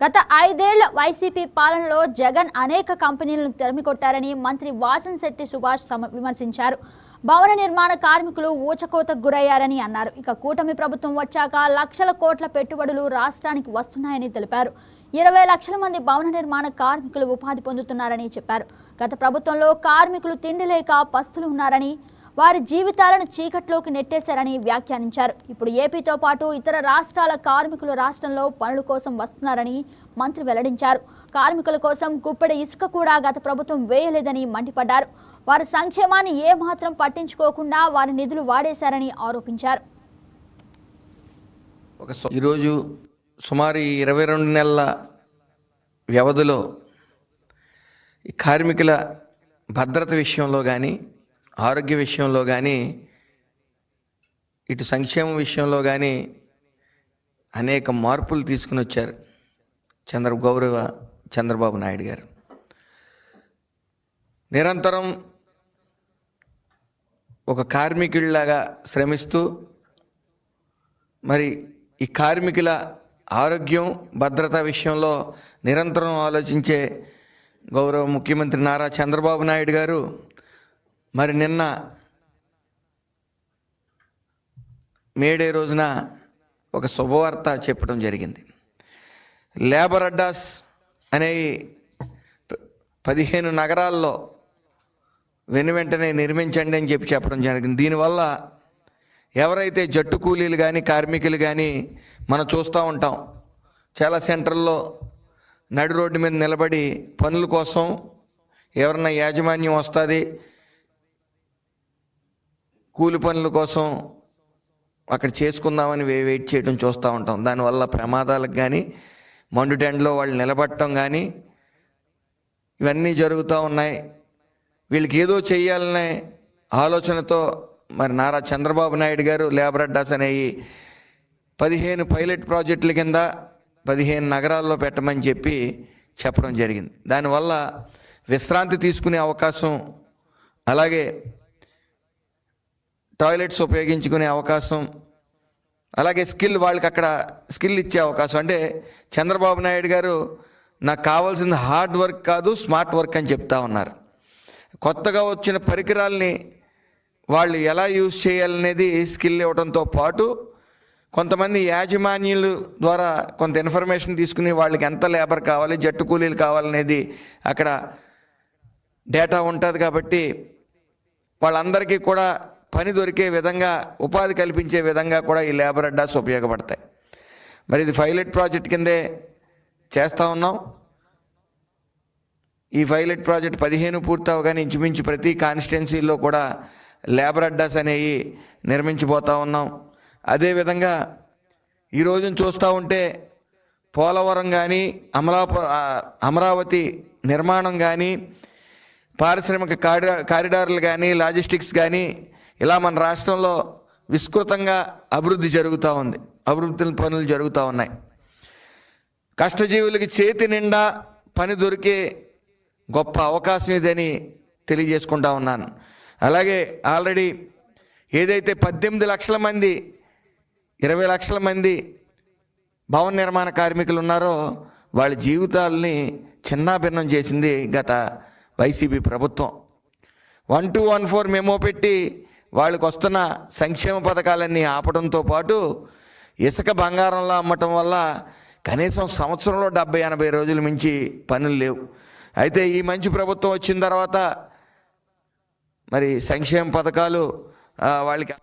గత 5 ఏళ్ల వైసీపీ పాలనలో జగన్ అనేక కంపెనీలను తరిమికొట్టారని మంత్రి వాసంశెట్టి సుభాష్ విమర్శించారు. భవన నిర్మాణ కార్మికులు ఊచకోతకు గురయ్యారని అన్నారు. ఇక కూటమి ప్రభుత్వం వచ్చాక లక్షల కోట్ల పెట్టుబడులు రాష్ట్రానికి వస్తున్నాయని తెలిపారు. 20 లక్షల మంది భవన నిర్మాణ కార్మికులు ఉపాధి పొందుతున్నారని చెప్పారు. గత ప్రభుత్వంలో కార్మికులు తిండి లేక పస్తులు ఉన్నారని, వారి జీవితాలను చీకట్లోకి నెట్టేశారని వ్యాఖ్యానించారు. ఇప్పుడు ఏపీతో పాటు ఇతర రాష్ట్రాల కార్మికులు రాష్ట్రంలో పనుల కోసం వస్తున్నారని మంత్రి వెల్లడించారు. కార్మికుల కోసం గుప్పెడ ఇసుక కూడా గత ప్రభుత్వం వేయలేదని మండిపడ్డారు. వారి సంక్షేమాన్ని ఏమాత్రం పట్టించుకోకుండా వారి నిధులు వాడేశారని ఆరోపించారు. ఈరోజు సుమారు 22 నెలల వ్యవధిలో ఈ కార్మికుల భద్రత విషయంలో కానీ, ఆరోగ్య విషయంలో కానీ, ఇటు సంక్షేమ విషయంలో కానీ అనేక మార్పులు తీసుకుని వచ్చారు గౌరవ చంద్రబాబు నాయుడు గారు. నిరంతరం ఒక కార్మికుడిలాగా శ్రమిస్తూ మరి ఈ కార్మికుల ఆరోగ్యం భద్రత విషయంలో నిరంతరం ఆలోచించే గౌరవ ముఖ్యమంత్రి నారా చంద్రబాబు నాయుడు గారు మరి నిన్న మేడే రోజున ఒక శుభవార్త చెప్పడం జరిగింది. లేబర్ అడ్డాస్ అనే 15 నగరాల్లో వెనువెంటనే నిర్మించండి అని చెప్పడం జరిగింది. దీనివల్ల ఎవరైతే జట్టు కూలీలు కానీ, కార్మికులు కానీ మనం చూస్తూ ఉంటాం, చాలా సెంటర్లో నడి రోడ్డు మీద నిలబడి పనుల కోసం ఎవరన్నా యాజమాన్యం వస్తుంది, కూలి పనుల కోసం అక్కడ చేసుకుందామని వెయిట్ చేయడం చూస్తూ ఉంటాం. దానివల్ల ప్రమాదాలకు కానీ, మండుటెండలో వాళ్ళు నిలబడటం కానీ ఇవన్నీ జరుగుతూ ఉన్నాయి. వీళ్ళకి ఏదో చేయాలనే ఆలోచనతో మరి నారా చంద్రబాబు నాయుడు గారు లేబర్ అడ్డాస్ అనేవి 15 పైలట్ ప్రాజెక్టుల కింద 15 నగరాల్లో పెట్టమని చెప్పడం జరిగింది. దానివల్ల విశ్రాంతి తీసుకునే అవకాశం, అలాగే టాయిలెట్స్ ఉపయోగించుకునే అవకాశం, అలాగే వాళ్ళకి అక్కడ స్కిల్ ఇచ్చే అవకాశం. అంటే చంద్రబాబు నాయుడు గారు నాకు కావాల్సింది హార్డ్ వర్క్ కాదు, స్మార్ట్ వర్క్ అని చెప్తా ఉన్నారు. కొత్తగా వచ్చిన పరికరాల్ని వాళ్ళు ఎలా యూజ్ చేయాలనేది స్కిల్ ఇవ్వడంతో పాటు కొంతమంది యాజమాన్యుల ద్వారా కొంత ఇన్ఫర్మేషన్ తీసుకుని వాళ్ళకి ఎంత లేబర్ కావాలి, జట్టు కూలీలు కావాలనేది అక్కడ డేటా ఉంటుంది. కాబట్టి వాళ్ళందరికీ కూడా పని దొరికే విధంగా, ఉపాధి కల్పించే విధంగా కూడా ఈ లేబర్ అడ్డాస్ ఉపయోగపడతాయి. మరి ఇది పైలట్ ప్రాజెక్ట్ కిందే చేస్తూ ఉన్నాం. ఈ పైలట్ ప్రాజెక్ట్ 15 పూర్తవగానే ఇంచుమించు ప్రతి కాన్స్టిట్యున్సీలో కూడా లేబర్ అడ్డాస్ అనేవి నిర్మించబోతూ ఉన్నాం. అదేవిధంగా ఈరోజు చూస్తూ ఉంటే పోలవరం కానీ, అమరావతి నిర్మాణం కానీ, పారిశ్రామిక కారిడార్లు కానీ, లాజిస్టిక్స్ కానీ ఇలా మన రాష్ట్రంలో విస్తృతంగా అభివృద్ధి జరుగుతూ ఉంది. అభివృద్ధి పనులు జరుగుతూ ఉన్నాయి. కష్టజీవులకి చేతి నిండా పని దొరికే గొప్ప అవకాశం ఇదని తెలియజేసుకుంటా ఉన్నాను. అలాగే ఆల్రెడీ ఏదైతే 18 లక్షల మంది, 20 లక్షల మంది భవన నిర్మాణ కార్మికులు ఉన్నారో వాళ్ళ జీవితాలని చిన్నాభిన్నం చేసింది గత వైసీపీ ప్రభుత్వం. 1214 మెమో పెట్టి వాళ్ళకు వస్తున్న సంక్షేమ పథకాలన్నీ ఆపడంతో పాటు ఇసుక బంగారంలో అమ్మటం వల్ల కనీసం సంవత్సరంలో 70-80 రోజుల మించి పనులు లేవు. అయితే ఈ మంచి ప్రభుత్వం వచ్చిన తర్వాత మరి సంక్షేమ పథకాలు వాళ్ళకి